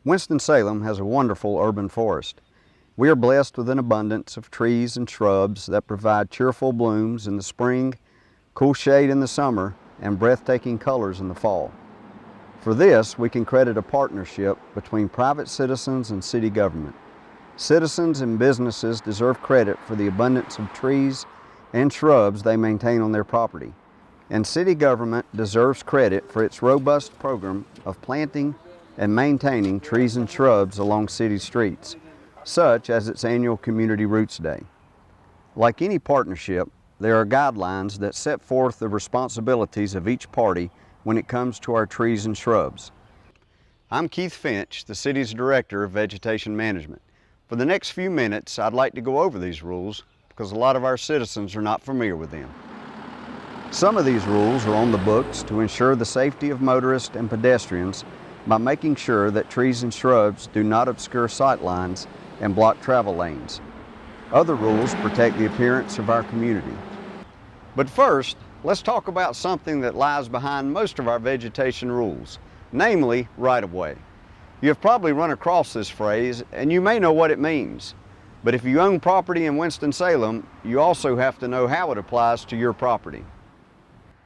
Winston-Salem has a wonderful urban forest. We are blessed with an abundance of trees and shrubs that provide cheerful blooms in the spring, cool shade in the summer, and breathtaking colors in the fall. For this, we can credit a partnership between private citizens and city government. Citizens and businesses deserve credit for the abundance of trees and shrubs they maintain on their property. And city government deserves credit for its robust program of planting and maintaining trees and shrubs along city streets, such as its annual Community Roots Day. Like any partnership, there are guidelines that set forth the responsibilities of each party when it comes to our trees and shrubs. I'm Keith Finch, the city's Director of Vegetation Management. For the next few minutes, I'd like to go over these rules because a lot of our citizens are not familiar with them. Some of these rules are on the books to ensure the safety of motorists and pedestrians by making sure that trees and shrubs do not obscure sight lines and block travel lanes. Other rules protect the appearance of our community. But first, let's talk about something that lies behind most of our vegetation rules, namely right-of-way. You have probably run across this phrase and you may know what it means. But if you own property in Winston-Salem, you also have to know how it applies to your property.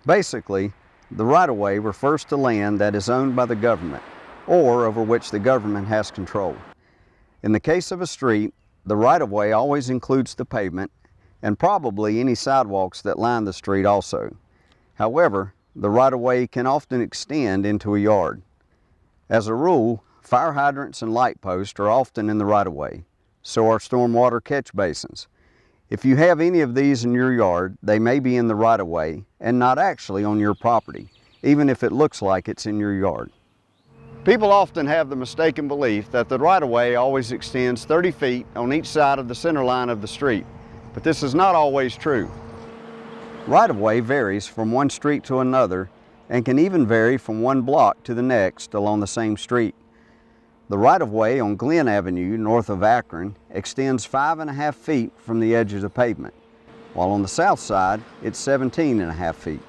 Basically, the right-of-way refers to land that is owned by the government or over which the government has control. In the case of a street, the right-of-way always includes the pavement and probably any sidewalks that line the street also. However, the right-of-way can often extend into a yard. As a rule, fire hydrants and light posts are often in the right-of-way, so are stormwater catch basins. If you have any of these in your yard, they may be in the right-of-way and not actually on your property, even if it looks like it's in your yard. People often have the mistaken belief that the right-of-way always extends 30 feet on each side of the center line of the street, but this is not always true. Right-of-way varies from one street to another and can even vary from one block to the next along the same street. The right-of-way on Glen Avenue, north of Akron, extends 5.5 feet from the edge of the pavement, while on the south side, it's 17.5 feet.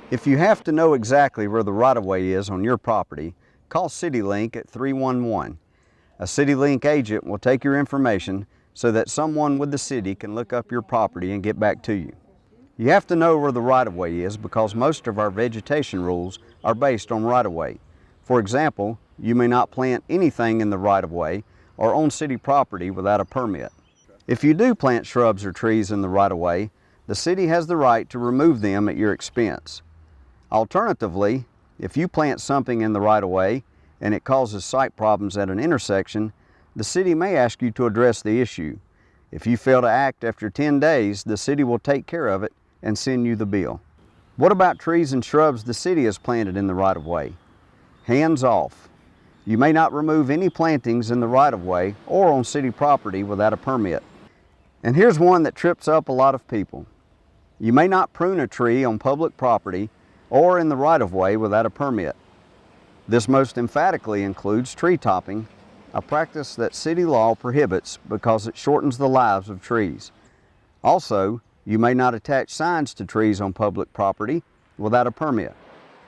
If you have to know exactly where the right-of-way is on your property, call CityLink at 311. A CityLink agent will take your information so that someone with the city can look up your property and get back to you. You have to know where the right-of-way is because most of our vegetation rules are based on right-of-way. For example, you may not plant anything in the right-of-way or on city property without a permit. If you do plant shrubs or trees in the right-of-way, the city has the right to remove them at your expense. Alternatively, if you plant something in the right-of-way and it causes sight problems at an intersection, the city may ask you to address the issue. If you fail to act after 10 days, the city will take care of it and send you the bill. What about trees and shrubs the city has planted in the right-of-way? Hands off. You may not remove any plantings in the right-of-way or on city property without a permit. And here's one that trips up a lot of people. You may not prune a tree on public property or in the right-of-way without a permit. This most emphatically includes tree topping, a practice that city law prohibits because it shortens the lives of trees. Also, you may not attach signs to trees on public property without a permit.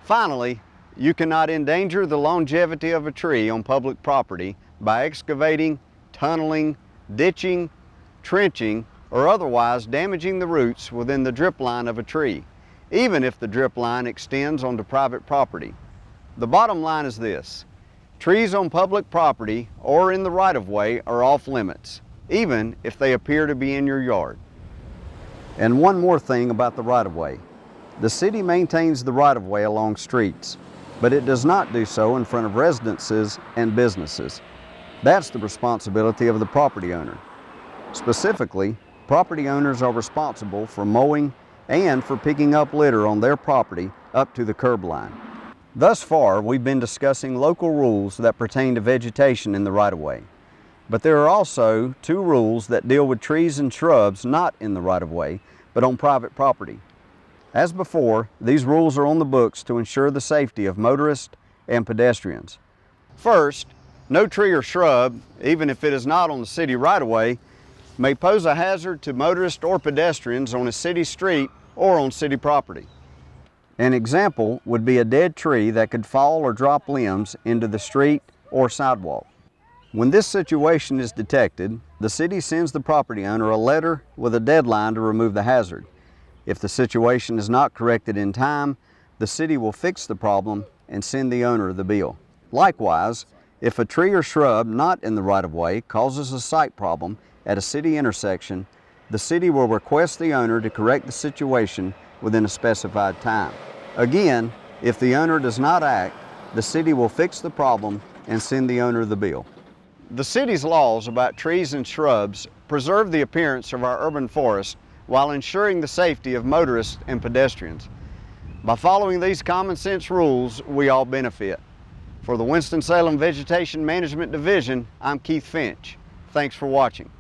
Finally, you cannot endanger the longevity of a tree on public property by excavating, tunneling, ditching, trenching, or otherwise damaging the roots within the drip line of a tree, even if the drip line extends onto private property. The bottom line is this: trees on public property or in the right-of-way are off limits, even if they appear to be in your yard. And one more thing about the right-of-way. The city maintains the right-of-way along streets, but it does not do so in front of residences and businesses. That's the responsibility of the property owner. Specifically, property owners are responsible for mowing and for picking up litter on their property up to the curb line. Thus far, we've been discussing local rules that pertain to vegetation in the right-of-way. But there are also 2 rules that deal with trees and shrubs not in the right-of-way, but on private property. As before, these rules are on the books to ensure the safety of motorists and pedestrians. First, no tree or shrub, even if it is not on the city right-of-way, may pose a hazard to motorists or pedestrians on a city street or on city property. An example would be a dead tree that could fall or drop limbs into the street or sidewalk. When this situation is detected, the city sends the property owner a letter with a deadline to remove the hazard. If the situation is not corrected in time, the city will fix the problem and send the owner the bill. Likewise, if a tree or shrub not in the right-of-way causes a sight problem at a city intersection, the city will request the owner to correct the situation within a specified time. Again, if the owner does not act, the city will fix the problem and send the owner the bill. The city's laws about trees and shrubs preserve the appearance of our urban forest while ensuring the safety of motorists and pedestrians. By following these common sense rules, we all benefit. For the Winston-Salem Vegetation Management Division, I'm Keith Finch. Thanks for watching.